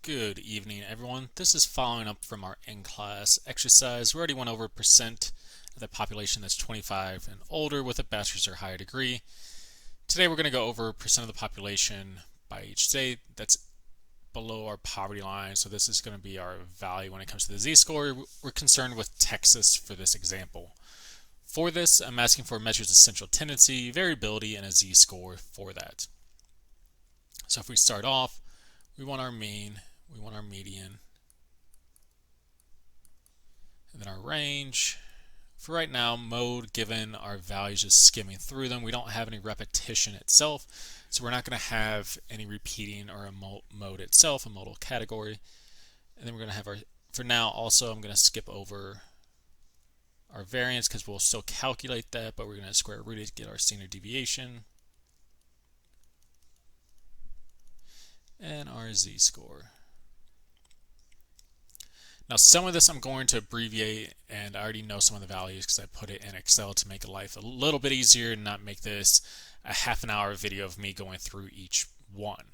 Good evening, everyone. This is following up from our in-class exercise. We already went over percent of the population that's 25 and older with a bachelor's or higher degree. Today we're going to go over percent of the population by each state that's below our poverty line. So this is going to be our value when it comes to the z-score. We're concerned with Texas for this example. For this, I'm asking for measures of central tendency, variability, and a z-score for that. So if we start off, we want our mean, we want our median, and then our range. For right now, mode, given our values just skimming through them, we don't have any repetition itself, so we're not going to have any repeating or a mode itself, a modal category. And then we're going to have our, for now also, I'm going to skip over our variance because we'll still calculate that, but we're going to square root it to get our standard deviation. And our z-score. Now some of this I'm going to abbreviate, and I already know some of the values because I put it in Excel to make life a little bit easier and not make this a half-an-hour video of me going through each one.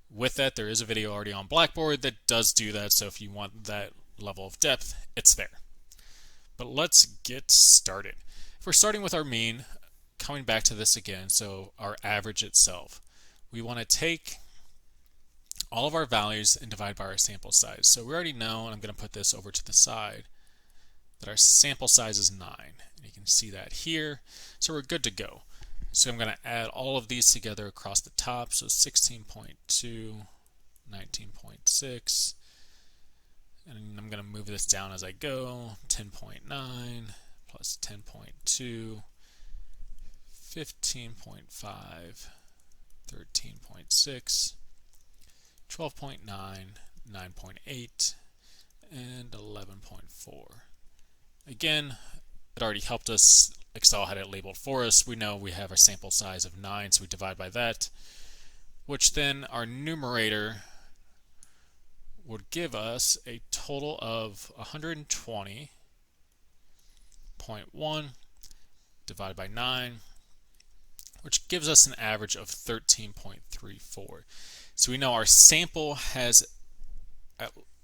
With that, there is a video already on Blackboard that does do that, so if you want that level of depth, it's there. But let's get started. If we're starting with our mean, coming back to this again, so our average itself, we want to take all of our values and divide by our sample size. So we already know, and I'm going to put this over to the side, that our sample size is 9. And you can see that here. So we're good to go. So I'm going to add all of these together across the top. So 16.2, 19.6, and I'm going to move this down as I go. 10.9 plus 10.2, 15.5, 13.6, 12.9, 9.8, and 11.4. Again, it already helped us. Excel had it labeled for us. We know we have our sample size of 9, so we divide by that, which then our numerator would give us a total of 120.1 divided by 9, which gives us an average of 13.34. So we know our sample has,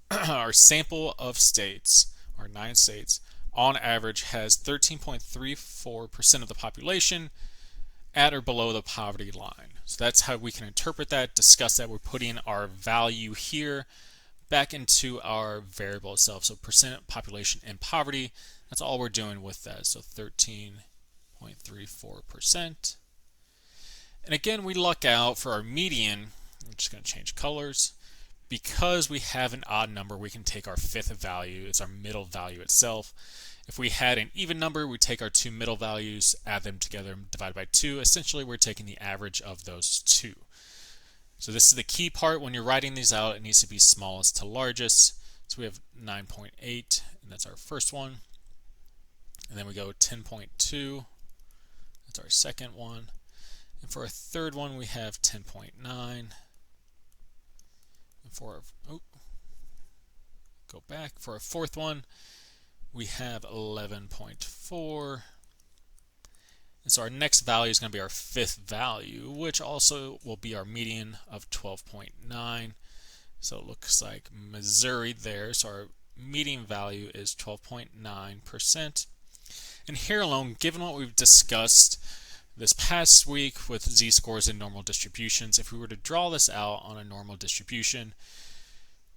our sample of states, our 9 states, on average has 13.34% of the population at or below the poverty line. So that's how we can interpret that, discuss that. We're putting our value here back into our variable itself. So percent population in poverty, that's all we're doing with that. So 13.34%. And again, we luck out for our median. I'm just going to change colors. Because we have an odd number, we can take our fifth value. It's our middle value itself. If we had an even number, we take our two middle values, add them together, and divide by 2. Essentially, we're taking the average of those two. So this is the key part. When you're writing these out, it needs to be smallest to largest. So we have 9.8, and that's our first one. And then we go 10.2. That's our second one. And for our third one, we have 10.9. For our fourth one, we have 11.4. And so our next value is going to be our fifth value, which also will be our median of 12.9. So it looks like Missouri there. So our median value is 12.9%. And here alone, given what we've discussed this past week with z-scores and normal distributions, if we were to draw this out on a normal distribution,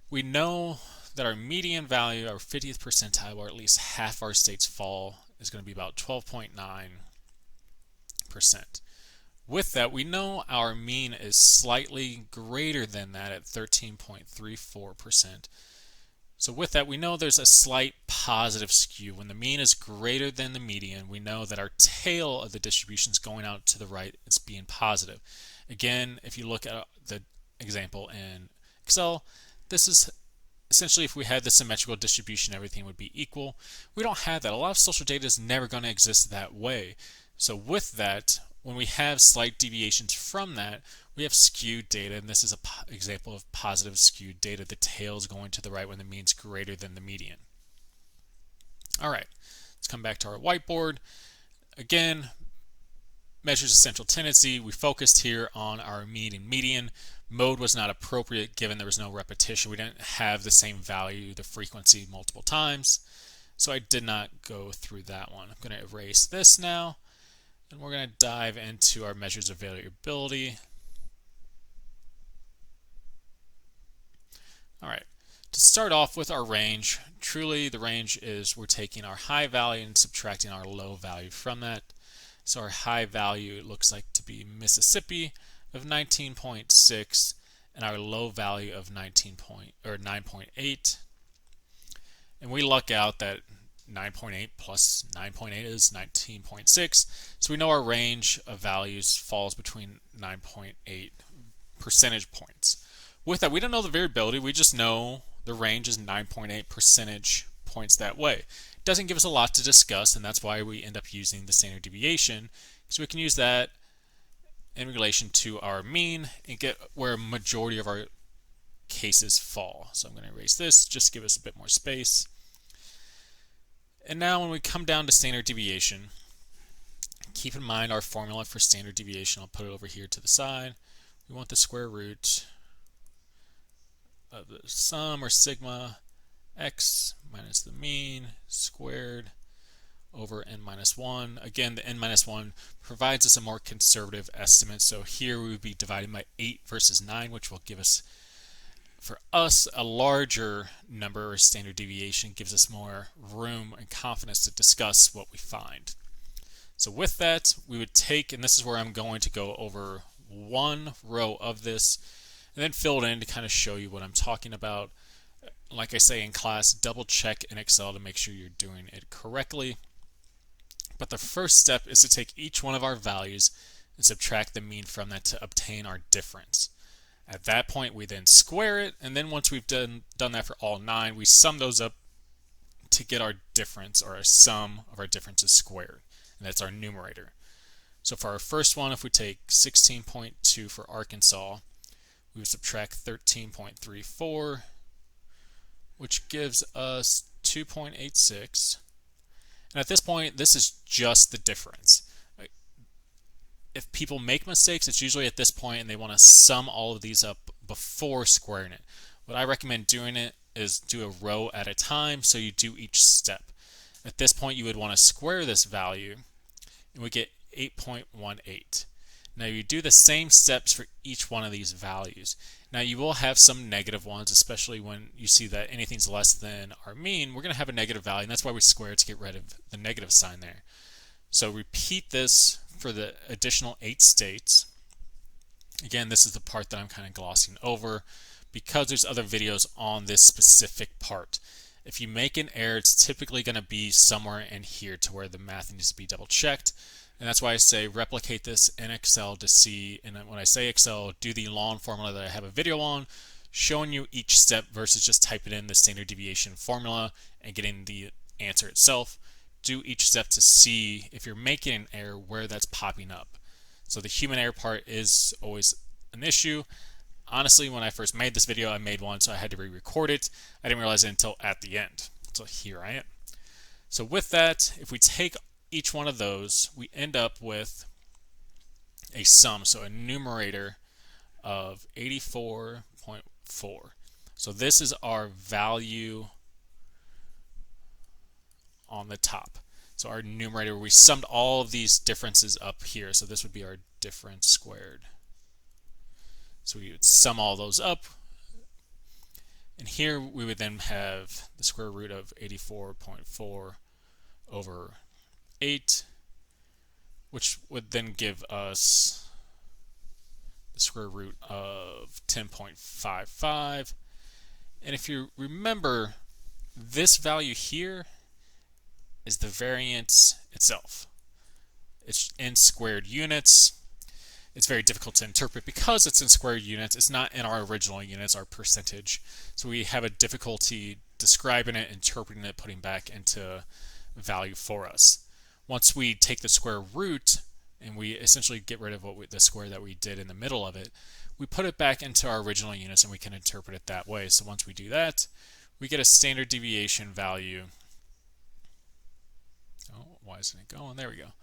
we know that our median value, our 50th percentile, or at least half our states fall, is going to be about 12.9%. With that, we know our mean is slightly greater than that at 13.34%. So with that, we know there's a slight positive skew. When the mean is greater than the median, we know that our tail of the distribution is going out to the right. It's being positive. Again, if you look at the example in Excel, this is essentially if we had the symmetrical distribution, everything would be equal. We don't have that. A lot of social data is never going to exist that way. So with that, when we have slight deviations from that, we have skewed data, and this is an example of positive skewed data. The tail is going to the right when the mean is greater than the median. All right, let's come back to our whiteboard. Again, measures of central tendency. We focused here on our mean and median. Mode was not appropriate given there was no repetition. We didn't have the same value, the frequency, multiple times. So I did not go through that one. I'm going to erase this now, and we're going to dive into our measures of variability. All right, to start off with our range, truly the range is we're taking our high value and subtracting our low value from that. So our high value looks like to be Mississippi of 19.6 and our low value of 9.8. And we luck out that 9.8 plus 9.8 is 19.6. So we know our range of values falls between 9.8 percentage points. With that, we don't know the variability. We just know the range is 9.8 percentage points that way. It doesn't give us a lot to discuss, and that's why we end up using the standard deviation, because we can use that in relation to our mean and get where a majority of our cases fall. So I'm going to erase this, just give us a bit more space. And now when we come down to standard deviation, keep in mind our formula for standard deviation. I'll put it over here to the side. We want the square root of the sum or sigma x minus the mean squared over n minus 1. Again, the n minus 1 provides us a more conservative estimate. So here we would be dividing by 8 versus 9, which will give us, for us, a larger number or standard deviation, gives us more room and confidence to discuss what we find. So with that, we would take, and this is where I'm going to go over one row of this and then fill it in to kind of show you what I'm talking about. Like I say in class, double check in Excel to make sure you're doing it correctly. But the first step is to take each one of our values and subtract the mean from that to obtain our difference. At that point, we then square it, and then once we've done that for all 9, we sum those up to get our difference, or our sum of our differences squared, and that's our numerator. So for our first one, if we take 16.2 for Arkansas, we would subtract 13.34, which gives us 2.86. And at this point, this is just the difference. If people make mistakes, it's usually at this point and they want to sum all of these up before squaring it. What I recommend doing it is do a row at a time, so you do each step. At this point, you would want to square this value, and we get 8.18. Now you do the same steps for each one of these values. Now you will have some negative ones, especially when you see that anything's less than our mean. We're going to have a negative value, and that's why we square it to get rid of the negative sign there. So repeat this for the additional 8 states. Again, this is the part that I'm kind of glossing over because there's other videos on this specific part. If you make an error, it's typically going to be somewhere in here to where the math needs to be double checked. And that's why I say replicate this in Excel to see, and when I say Excel, do the long formula that I have a video on, showing you each step versus just typing in the standard deviation formula and getting the answer itself. Do each step to see if you're making an error where that's popping up. So the human error part is always an issue. Honestly, when I first made this video, I made one, so I had to re-record it. I didn't realize it until at the end. So here I am. So with that, if we take each one of those, we end up with a sum, so a numerator of 84.4. So this is our value on the top. So our numerator, we summed all of these differences up here. So this would be our difference squared. So we would sum all those up. And here we would then have the square root of 84.4 over 8, which would then give us the square root of 10.55. And if you remember, this value here is the variance itself. It's in squared units. It's very difficult to interpret because it's in squared units. It's not in our original units, our percentage. So we have a difficulty describing it, interpreting it, putting back into value for us. Once we take the square root and we essentially get rid of the square that we did in the middle of it, we put it back into our original units and we can interpret it that way. So once we do that, we get a standard deviation value. Oh, why isn't it going? There we go.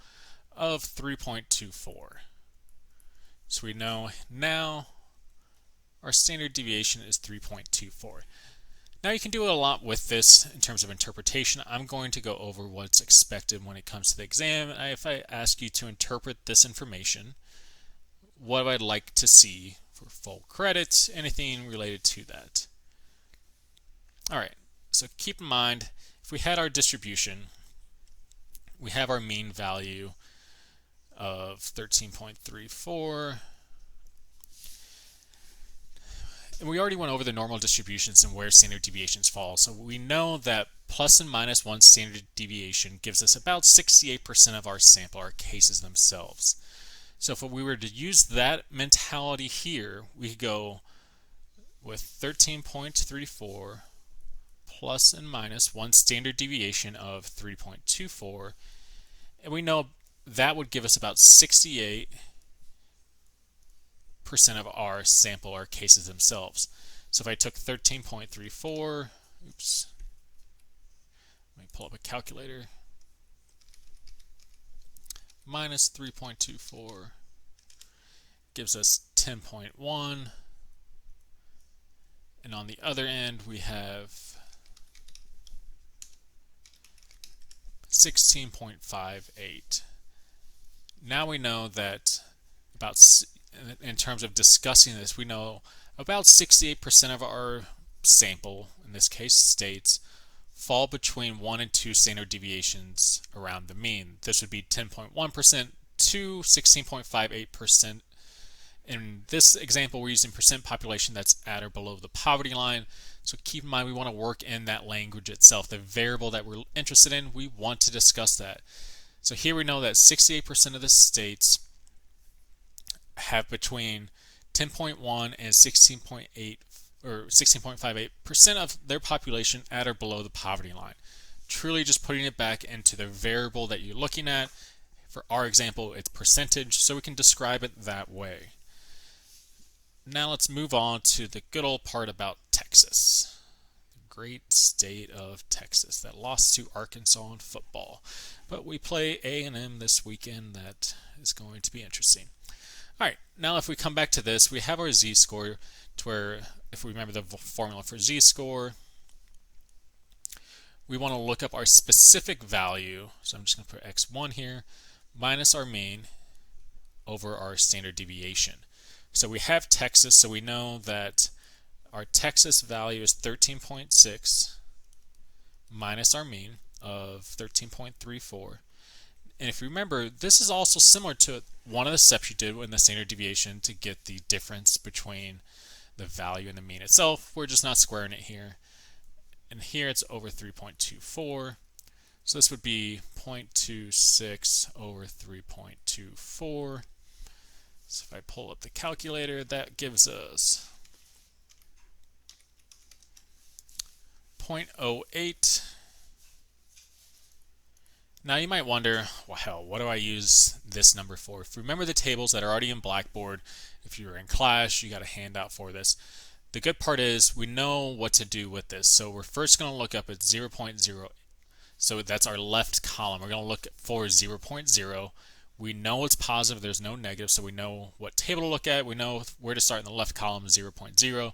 Of 3.24. So we know now our standard deviation is 3.24. Now you can do a lot with this in terms of interpretation. I'm going to go over what's expected when it comes to the exam. If I ask you to interpret this information, what I'd like to see for full credit, anything related to that. Alright, so keep in mind, if we had our distribution, we have our mean value of 13.34. And we already went over the normal distributions and where standard deviations fall. So we know that plus and minus 1 standard deviation gives us about 68% of our sample, our cases themselves. So if we were to use that mentality here, we could go with 13.34 plus and minus 1 standard deviation of 3.24. And we know that would give us about 68% of our sample, our cases themselves. So if I took 13.34, oops, let me pull up a calculator, minus 3.24 gives us 10.1, and on the other end we have 16.58. Now we know that about, in terms of discussing this, we know about 68% of our sample, in this case states, fall between 1 and 2 standard deviations around the mean. This would be 10.1% to 16.58%. In this example, we're using percent population that's at or below the poverty line. So keep in mind, we want to work in that language itself. The variable that we're interested in, we want to discuss that. So here we know that 68% of the states have between 10.1 and 16.8 or 16.58% of their population at or below the poverty line. Truly just putting it back into the variable that you're looking at. For our example, it's percentage, so we can describe it that way. Now let's move on to the good old part about Texas. The great state of Texas that lost to Arkansas in football. But we play A&M this weekend. That is going to be interesting. Alright, now if we come back to this, we have our z-score, to where, if we remember the formula for z-score, we want to look up our specific value, so I'm just going to put x1 here, minus our mean over our standard deviation. So we have Texas, so we know that our Texas value is 13.6 minus our mean of 13.34. And if you remember, this is also similar to one of the steps you did in the standard deviation to get the difference between the value and the mean itself. We're just not squaring it here. And here it's over 3.24. So this would be 0.26 over 3.24. So if I pull up the calculator, that gives us 0.08. Now you might wonder, well, hell, what do I use this number for? If you remember the tables that are already in Blackboard, if you're in class, you got a handout for this. The good part is we know what to do with this. So we're first going to look up at 0.0. So that's our left column. We're going to look for 0.0. We know it's positive. There's no negative. So we know what table to look at. We know where to start in the left column, 0.0. And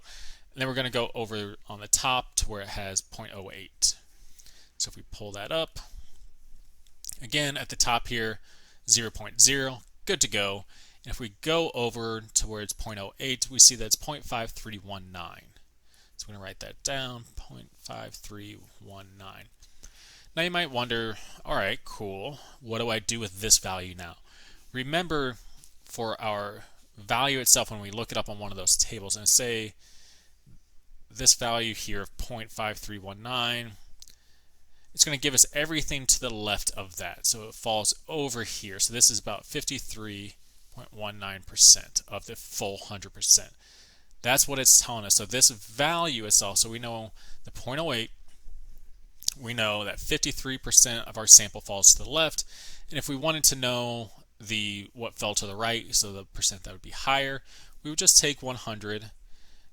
then we're going to go over on the top to where it has 0.08. So if we pull that up, again, at the top here, 0.0, good to go. And if we go over to where it's 0.08, we see that it's 0.5319. So I'm going to write that down, 0.5319. Now you might wonder, all right, cool. What do I do with this value now? Remember, for our value itself, when we look it up on one of those tables, and say this value here of 0.5319, it's going to give us everything to the left of that. So it falls over here. So this is about 53.19% of the full 100%. That's what it's telling us. So this value itself, so we know the 0.08, we know that 53% of our sample falls to the left. And if we wanted to know what fell to the right, so the percent that would be higher, we would just take 100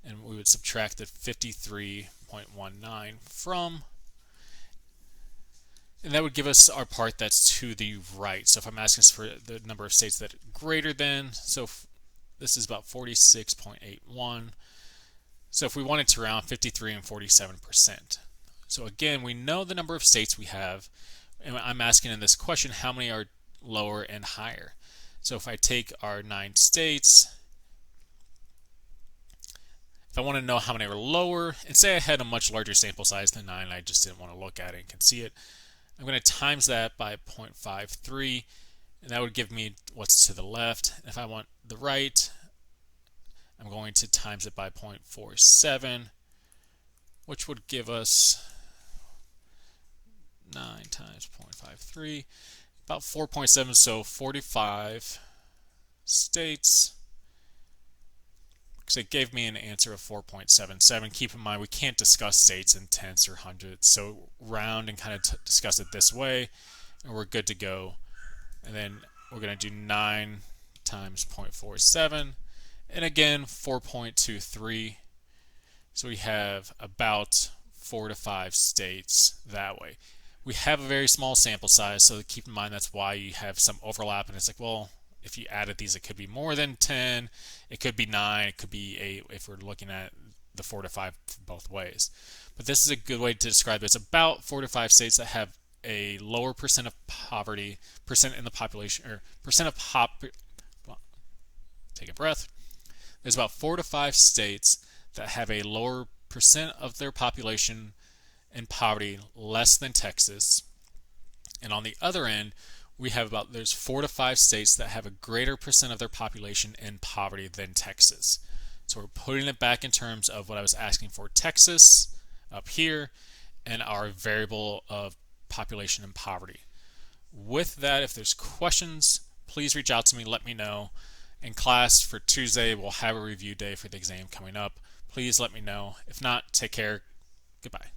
and we would subtract the 53.19 from, and that would give us our part that's to the right. So if I'm asking for the number of states that are greater than, so this is about 46.81. So if we wanted to round 53 and 47%. So again, we know the number of states we have, and I'm asking in this question how many are lower and higher. So if I take our 9 states, if I want to know how many are lower, and say I had a much larger sample size than 9, I just didn't want to look at it and can see it, I'm going to times that by 0.53, and that would give me what's to the left. And if I want the right, I'm going to times it by 0.47, which would give us 9 times 0.53, about 4.7, so 45 states. So it gave me an answer of 4.77. Keep in mind, we can't discuss states in tenths or hundredths, so round and kind of discuss it this way, and we're good to go. And then we're going to do 9 times 0.47, and again 4.23. So we have about 4 to 5 states that way. We have a very small sample size, so keep in mind that's why you have some overlap, and it's like, well, if you added these, it could be more than 10, it could be 9, it could be 8 if we're looking at the 4 to 5 both ways. But this is a good way to describe it. It's about 4 to 5 states that have a lower percent of poverty, percent in the population, or percent of take a breath. There's about 4 to 5 states that have a lower percent of their population in poverty, less than Texas. And on the other end, we have there's 4 to 5 states that have a greater percent of their population in poverty than Texas. So we're putting it back in terms of what I was asking for Texas up here and our variable of population and poverty. With that, if there's questions, please reach out to me, let me know. In class for Tuesday, we'll have a review day for the exam coming up. Please let me know. If not, take care. Goodbye.